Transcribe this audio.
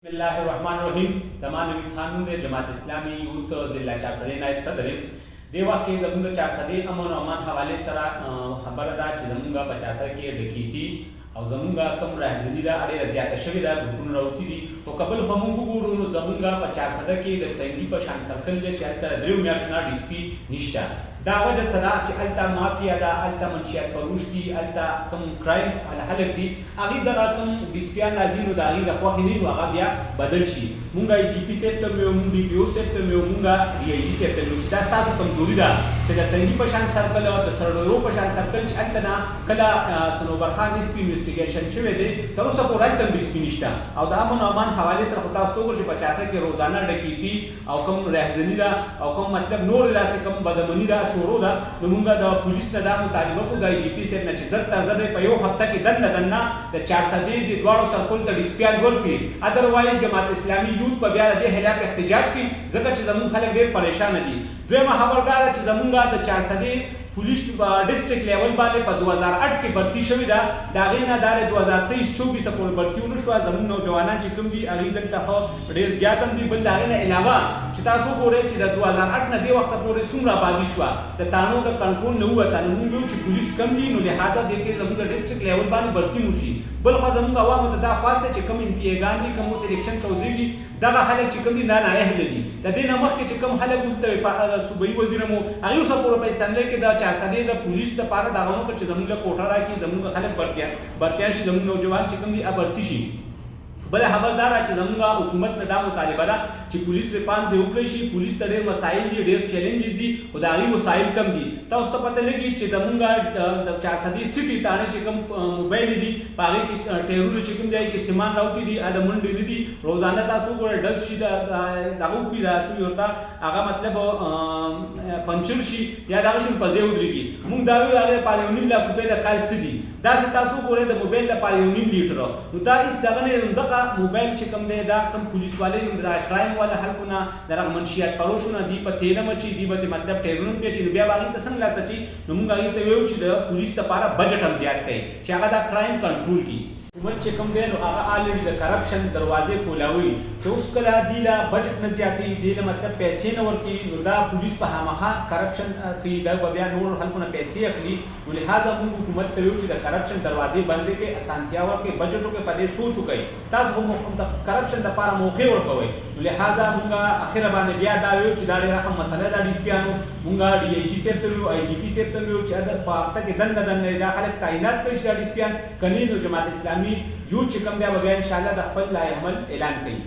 बिस्मिल्लाहिर्रहमानिर्रहीम। तमाम खानून जमात इस्लामी यूथ जिला चारसदे नायब सदर दे वाकई जमुंगा चारसदे अमन अमान हवाले सरा खबरदा जमुंगा 75 के डकीती और जमुंगा कम रहजनी दा अड़े रजियात शविदा गुण रौती दी तो कबल हमंगु गुरु जमुंगा 75 के द तंगी पर शान सर्कल दे चलता द्रिव म्याशना डिस्पी निष्ठा دا وجه صدا چې التا مافیا دا التا منشیات پروش دي التا کم کرایم الحلق دي هغه دغه کم ډیسپیان نازینو دا هغه د خواخې نه هغه بیا بدل شي مونږه ای جی پی سیستم یو مونږ دی پیو سیستم یو مونږه ری ای جی سیستم یو چې دا تاسو کمزوري ده چې د تنګي په شان سرکل او د سرډورو په شان سرکل چې التا نه کله سنوبر خان ډیسپی انویسټیګیشن شوی دی تر اوسه پورې التا ډیسپی نشته او د امن امان حواله سره تاسو ته چې 50 کې روزانه ډکیتی او کم رهزنی دا او کم مطلب نور لاسه کم بدمنی دا شروع ده نو مونږه د پولیس نه دا مطالبه کو د ای جی پی سیټ نه چې زر تر زر په یو هفته کې دنه د 400 د دواړو سرکل ته ډیسپیان ورکړي ادروایز جماعت اسلامي یوث په بیا د خلاف احتجاج کوي ځکه چې زمون خلک ډیر پریشان دي دویمه خبردار چې زمونږه د 400 पुलिस डिस्ट्रिक्ट लेवल बारे पर 2008 की भर्ती शवी दा दागिना दारे 2023-24 पर भर्ती उनशवा जमन नौजवाना चिकम दी अली दल तख ढेर ज्यादम दी बल दागिना अलावा چې تاسو ګورئ چې د 2008 نه دی وخت پورې څومره آبادی شو د تانو د کنټرول نه وته نو موږ چې پولیس کم دي نو لہذا د کې زموږ ډیسټریکټ لیول باندې भर्ती موشي بل خو زموږ عوامو ته دا خواسته چې کم امتیازان دي کوم سلیکشن توذیږي دغه خلک چې کم دي نه اهل دي د دې نه مخکې چې کم خلک ولته صوبایي وزیر مو هغه سره پورې په اسمبلی کې دا 400 د پولیس ته پاره دغه نو چې زموږ کوټه راکې زموږ خلک برتیا شي زموږ نوجوان چې کم دي برتی شي بل خبردار چې زموږ حکومت نه دا مطالبه ده چې پولیس ریپان دی وکړي شي پولیس ته ډېر مسایل دي ډېر چیلنجز دي او دا غي مسایل کم دي تاسو ته پته لګي چې زموږ د 400 سټي تانه چې کم موبایل دي پاره کې ټیرونه چې کوم دی کې سیمان راوتی دي ا د منډې دي روزانه تاسو ګور ډز شي دا دغه کوي راسي ورته هغه مطلب پنچر شي یا دا شون په ځای ودرېږي موږ دا وی هغه پالیونیم لا کوپې د کال سدي دا چې تاسو ګورئ د موبایل د پالیونیم لیټر نو دا هیڅ دغه نه دغه موبایل چې کوم دی دا کوم پولیس والے د کرایم والا خلکونه دغه منشیات پروشونه دی په تیله مچي دی به مطلب ټیرون په چې بیا باندې څنګه لا سچي نو موږ هغه ته ویو چې د پولیس لپاره بجټ هم زیات کړي چې هغه دا کرایم کنټرول کړي حکومت چې کوم دی نو هغه الریډي د کرپشن دروازې کولاوي چې اوس کله دی لا بجټ نه زیاتې دی له مطلب پیسې نه ورکړي نو دا پولیس په هغه کرپشن کوي دا بیا نور خلکونه پیسې اخلي نو لہذا موږ حکومت ته ویو چې د کرپشن دروازې بندې کې اسانتیا ورکړي بجټو کې پدې سوچ وکړي تاسو هم د کرپشن لپاره موقع ورکوي لہذا موږ اخر باندې بیا دا ویو چې دا ډېره مسله ده ډیسپیانو موږ ډي ای جی سیستم یو ای جی پی سیستم یو چې په هفته کې دنه دا خلک تعینات کړي چې ډیسپیان کني نو جماعت اسلامي یو چې کوم بیا ان شاء الله د خپل لای عمل اعلان کوي